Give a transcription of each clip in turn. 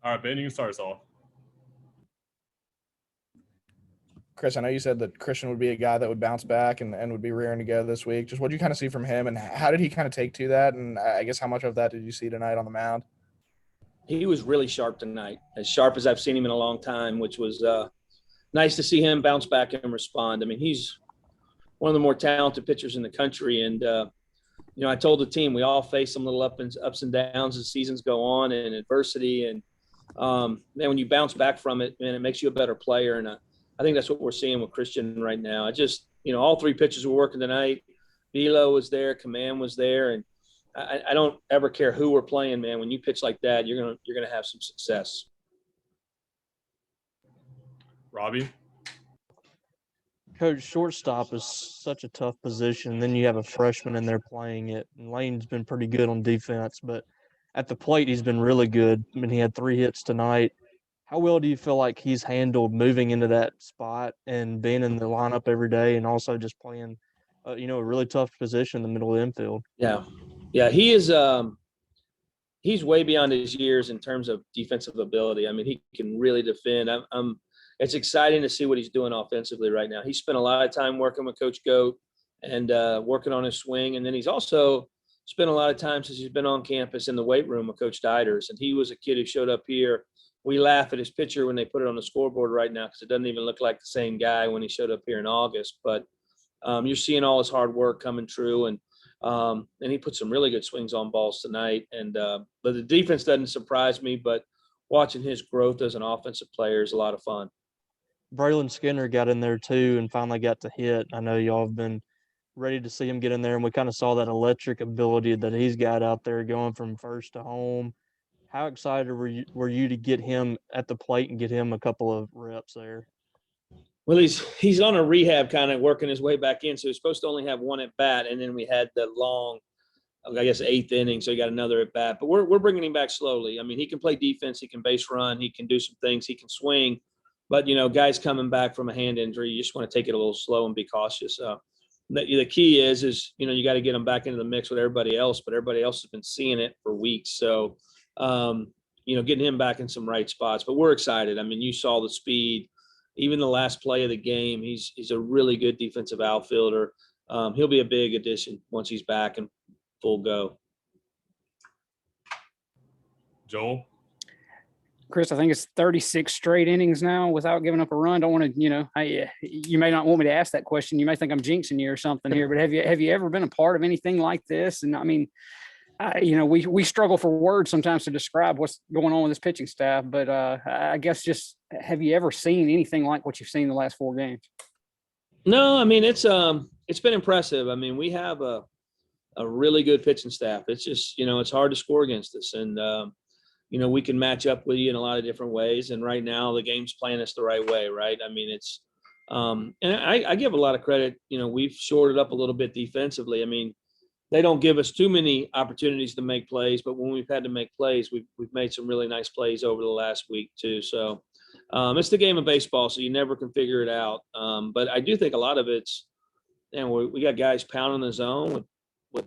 All right, Ben, you can start us off. Chris, I know you said that Christian would be a guy that would bounce back and would be rearing to go this week. Just what did you kind of see from him, and how did he kind of take to that? And I guess how much of that did you see tonight on the mound? He was really sharp tonight, as sharp as I've seen him in a long time, which was nice to see him bounce back and respond. I mean, he's one of the more talented pitchers in the country. And, I told the team we all face some little ups and downs as seasons go on and adversity. And then when you bounce back from it, man, it makes you a better player. And I think that's what we're seeing with Christian right now. All three pitchers were working tonight. Velo was there, Command was there, and I don't ever care who we're playing, man. When you pitch like that, you're gonna have some success. Robbie? Coach, shortstop is such a tough position. Then you have a freshman in there playing it. And Lane's been pretty good on defense, but at the plate, he's been really good. I mean, he had 3 hits tonight. How well do you feel like he's handled moving into that spot and being in the lineup every day, and also just playing, a really tough position in the middle of the infield? Yeah, he is. He's way beyond his years in terms of defensive ability. I mean, he can really defend. It's exciting to see what he's doing offensively right now. He spent a lot of time working with Coach Goat and working on his swing, and then he's also spent a lot of time since he's been on campus in the weight room with Coach Diders. And he was a kid who showed up here. We laugh at his picture when they put it on the scoreboard right now because it doesn't even look like the same guy when he showed up here in August. But you're seeing all his hard work coming true, and he put some really good swings on balls tonight. And but the defense doesn't surprise me, but watching his growth as an offensive player is a lot of fun. Braylon Skinner got in there too and finally got to hit. I know y'all have been ready to see him get in there, and we kind of saw that electric ability that he's got out there going from first to home. How excited were you to get him at the plate and get him a couple of reps there? Well, he's on a rehab, kind of working his way back in. So he's supposed to only have one at bat, and then we had the long, I guess, 8th inning. So he got another at bat. But we're bringing him back slowly. I mean, he can play defense, he can base run, he can do some things, he can swing. But guys coming back from a hand injury, you just want to take it a little slow and be cautious. The key is you got to get him back into the mix with everybody else. But everybody else has been seeing it for weeks. So getting him back in some right spots. But we're excited. I mean, you saw the speed. Even the last play of the game, he's a really good defensive outfielder. He'll be a big addition once he's back and full go. Joel? Chris, I think it's 36 straight innings now without giving up a run. Don't want to, you may not want me to ask that question. You may think I'm jinxing you or something here, but have you ever been a part of anything like this? And I mean, we struggle for words sometimes to describe what's going on with this pitching staff, but I guess just have you ever seen anything like what you've seen the last 4 games? No, I mean, it's been impressive. I mean, we have a really good pitching staff. It's just, it's hard to score against us. And, we can match up with you in a lot of different ways. And right now the game's playing us the right way, right? I mean, it's and I give a lot of credit. We've shorted up a little bit defensively. I mean, they don't give us too many opportunities to make plays, but when we've had to make plays, we've made some really nice plays over the last week too. So it's the game of baseball, so you never can figure it out. But I do think a lot of it's, we got guys pounding the zone with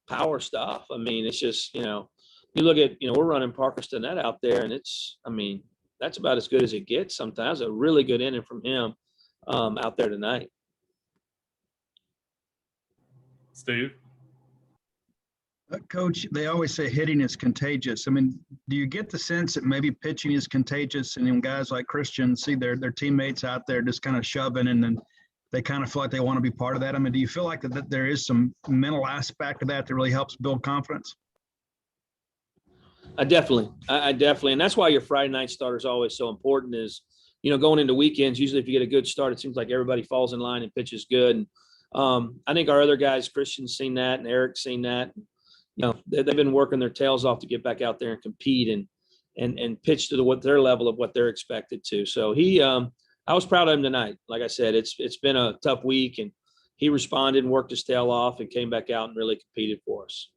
power stuff. I mean, it's just, you look at, we're running Parker Stinnett out there, and that's about as good as it gets sometimes. A really good inning from him out there tonight. Steve? Coach, they always say hitting is contagious. I mean, do you get the sense that maybe pitching is contagious, and then guys like Christian see their teammates out there just kind of shoving, and then they kind of feel like they want to be part of that? I mean, do you feel like that there is some mental aspect of that really helps build confidence? I definitely, and that's why your Friday night starter is always so important. Is going into weekends, usually if you get a good start, it seems like everybody falls in line and pitches good. And I think our other guys, Christian's seen that, and Eric's seen that. They've been working their tails off to get back out there and compete and pitch to their level of what they're expected to. So I was proud of him tonight. Like I said, it's been a tough week, and he responded and worked his tail off and came back out and really competed for us.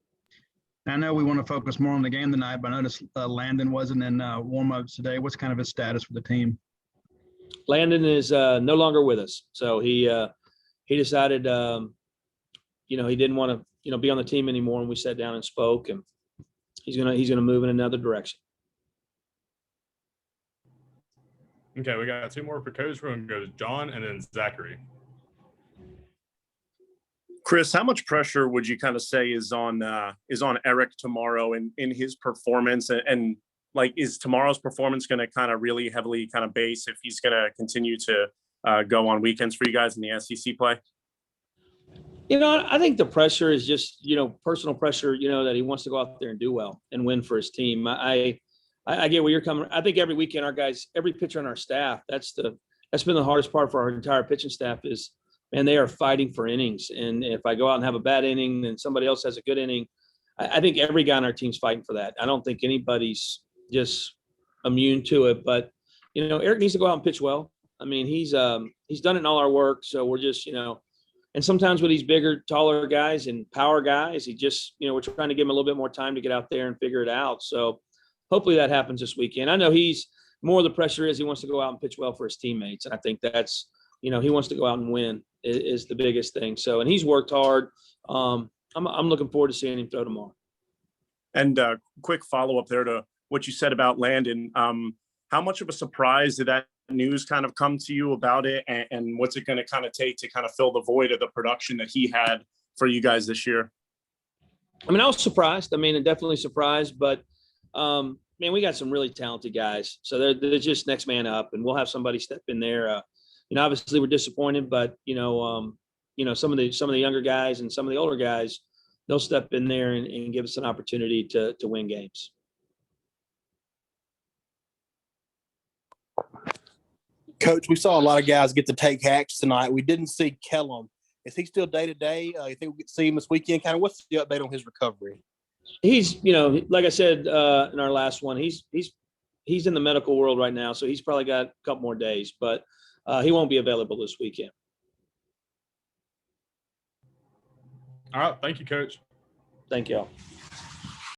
I know we want to focus more on the game tonight, but I noticed Landon wasn't in warm-ups today. What's kind of his status with the team? Landon is no longer with us. So he decided, he didn't want to, be on the team anymore. And we sat down and spoke, and he's going to move in another direction. Okay, we got 2 more for Coach. We're going to go to John and then Zachary. Chris, how much pressure would you kind of say is on Eric tomorrow in his performance, and like, is tomorrow's performance going to kind of really heavily kind of base if he's going to continue to go on weekends for you guys in the SEC play? I think the pressure is just, personal pressure, that he wants to go out there and do well and win for his team. I get where you're coming. I think every weekend our guys, every pitcher on our staff, that's been the hardest part for our entire pitching staff is, man, they are fighting for innings. And if I go out and have a bad inning, then somebody else has a good inning. I think every guy on our team's fighting for that. I don't think anybody's just immune to it. But, Eric needs to go out and pitch well. I mean, he's done it in all our work. So we're just, and sometimes with these bigger, taller guys and power guys, he just, we're trying to give him a little bit more time to get out there and figure it out. So hopefully that happens this weekend. I know he's more of the pressure is he wants to go out and pitch well for his teammates. And I think that's, he wants to go out and win is the biggest thing. So, and he's worked hard. I'm looking forward to seeing him throw tomorrow. And quick follow-up there to what you said about Landon. How much of a surprise did that news kind of come to you about it? And what's it going to kind of take to kind of fill the void of the production that he had for you guys this year? I mean, I was surprised. I mean, definitely surprised, but man, we got some really talented guys. So they're just next man up, and we'll have somebody step in there. Obviously we're disappointed, but some of the younger guys and some of the older guys, they'll step in there and give us an opportunity to win games. Coach, we saw a lot of guys get to take hacks tonight. We didn't see Kellum. Is he still day-to-day? You think we get to see him this weekend? Kind of what's the update on his recovery? He's, like I said in our last one, he's in the medical world right now, so he's probably got a couple more days, but he won't be available this weekend. All right. Thank you, Coach. Thank you all.